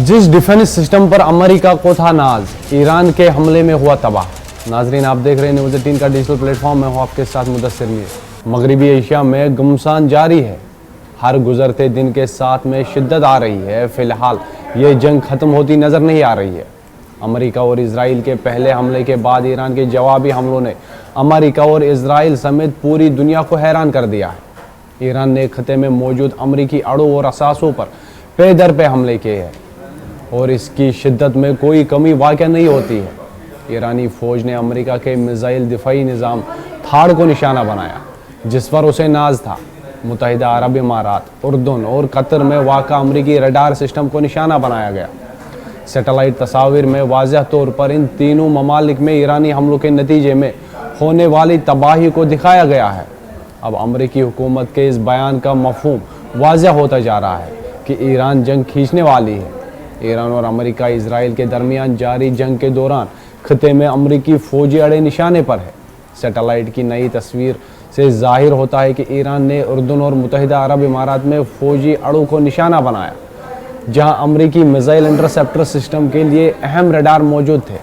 جس defence system پر امریکہ کو تھا ناز، ایران کے حملے میں ہوا تباہ۔ ناظرین، آپ دیکھ رہے ہیں نیوز 18 کا ڈیجیٹل پلیٹ فارم، میں ہوں آپ کے ساتھ مدثر میر۔ مغربی ایشیا میں گھمسان جاری ہے، ہر گزرتے دن کے ساتھ میں شدت آ رہی ہے۔ فی الحال یہ جنگ ختم ہوتی نظر نہیں آ رہی ہے۔ امریکہ اور اسرائیل کے پہلے حملے کے بعد ایران کے جوابی حملوں نے امریکہ اور اسرائیل سمیت پوری دنیا کو حیران کر دیا ہے۔ ایران نے خطے میں موجود امریکی اڑوں اور اثاثوں پر پے در پہ حملے کیے ہیں اور اس کی شدت میں کوئی کمی واقع نہیں ہوتی ہے۔ ایرانی فوج نے امریکہ کے میزائل دفاعی نظام تھاڑ کو نشانہ بنایا، جس پر اسے ناز تھا۔ متحدہ عرب امارات، اردن اور قطر میں واقع امریکی ریڈار سسٹم کو نشانہ بنایا گیا۔ سیٹلائٹ تصاویر میں واضح طور پر ان تینوں ممالک میں ایرانی حملوں کے نتیجے میں ہونے والی تباہی کو دکھایا گیا ہے۔ اب امریکی حکومت کے اس بیان کا مفہوم واضح ہوتا جا رہا ہے کہ ایران جنگ کھینچنے والی ہے۔ ایران اور امریکہ اسرائیل کے درمیان جاری جنگ کے دوران خطے میں امریکی فوجی اڑے نشانے پر ہے۔ سیٹلائٹ کی نئی تصویر سے ظاہر ہوتا ہے کہ ایران نے اردن اور متحدہ عرب امارات میں فوجی اڑوں کو نشانہ بنایا، جہاں امریکی میزائل انٹرسیپٹر سسٹم کے لیے اہم ریڈار موجود تھے۔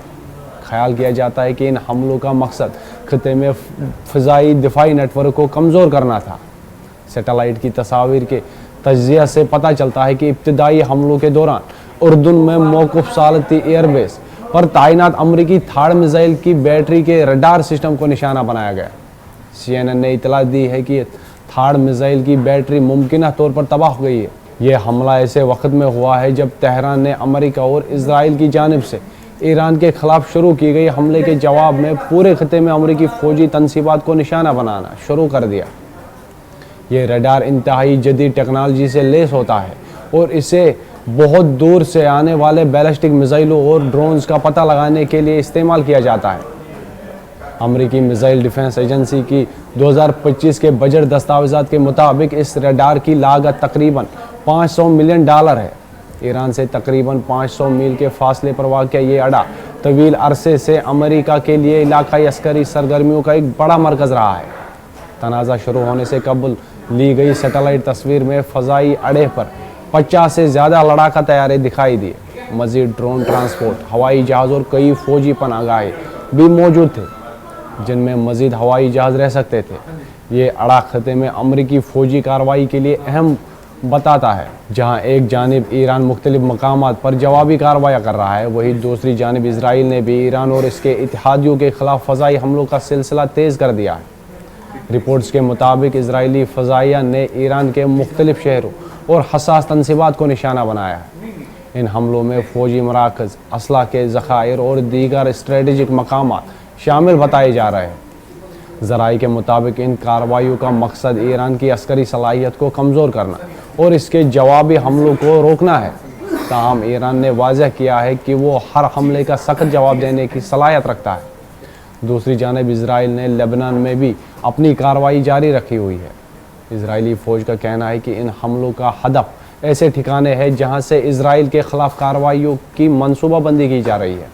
خیال کیا جاتا ہے کہ ان حملوں کا مقصد خطے میں فضائی دفاعی نیٹ ورک کو کمزور کرنا تھا۔ سیٹلائٹ کی تصاویر کے تجزیہ سے پتہ چلتا ہے کہ ابتدائی حملوں کے دوران اردن میں موقوف سالتی ایئر بیس پر تعینات امریکی تھاڑ میزائل کی بیٹری کے ریڈار سسٹم کو نشانہ بنایا گیا۔ CNN نے اطلاع دی ہے کہ تھاڑ میزائل کی بیٹری ممکنہ طور پر تباہ ہو گئی ہے۔ یہ حملہ ایسے وقت میں ہوا ہے جب تہران نے امریکہ اور اسرائیل کی جانب سے ایران کے خلاف شروع کی گئی حملے کے جواب میں پورے خطے میں امریکی فوجی تنصیبات کو نشانہ بنانا شروع کر دیا۔ یہ ریڈار انتہائی جدید ٹیکنالوجی سے لیس ہوتا ہے اور اسے بہت دور سے آنے والے بیلسٹک میزائلوں اور ڈرونز کا پتہ لگانے کے لیے استعمال کیا جاتا ہے۔ امریکی میزائل ڈیفنس ایجنسی کی 2025 کے بجٹ دستاویزات کے مطابق اس ریڈار کی لاگت تقریباً $500 ملین ہے۔ ایران سے تقریباً 500 میل کے فاصلے پر واقع یہ اڈا طویل عرصے سے امریکہ کے لیے علاقائی عسکری سرگرمیوں کا ایک بڑا مرکز رہا ہے۔ تنازع شروع ہونے سے قبل لی گئی سیٹلائٹ تصویر میں فضائی اڈے پر 50 سے زیادہ لڑاکا طیارے دکھائی دیے۔ مزید ڈرون ٹرانسپورٹ، ہوائی جہاز اور کئی فوجی پناہ گاہیں بھی موجود تھے، جن میں مزید ہوائی جہاز رہ سکتے تھے۔ یہ اڑا خطے میں امریکی فوجی کارروائی کے لیے اہم بتاتا ہے۔ جہاں ایک جانب ایران مختلف مقامات پر جوابی کارروائیاں کر رہا ہے، وہیں دوسری جانب اسرائیل نے بھی ایران اور اس کے اتحادیوں کے خلاف فضائی حملوں کا سلسلہ تیز کر دیا ہے۔ رپورٹس کے مطابق اسرائیلی فضائیہ نے ایران کے مختلف شہروں اور حساس تنصیبات کو نشانہ بنایا ہے۔ ان حملوں میں فوجی مراکز، اسلحہ کے ذخائر اور دیگر اسٹریٹجک مقامات شامل بتائے جا رہے ہیں۔ ذرائع کے مطابق ان کارروائیوں کا مقصد ایران کی عسکری صلاحیت کو کمزور کرنا اور اس کے جوابی حملوں کو روکنا ہے۔ تاہم ایران نے واضح کیا ہے کہ وہ ہر حملے کا سخت جواب دینے کی صلاحیت رکھتا ہے۔ دوسری جانب اسرائیل نے لبنان میں بھی اپنی کارروائی جاری رکھی ہوئی ہے۔ اسرائیلی فوج کا کہنا ہے کہ ان حملوں کا ہدف ایسے ٹھکانے ہیں جہاں سے اسرائیل کے خلاف کارروائیوں کی منصوبہ بندی کی جا رہی ہے۔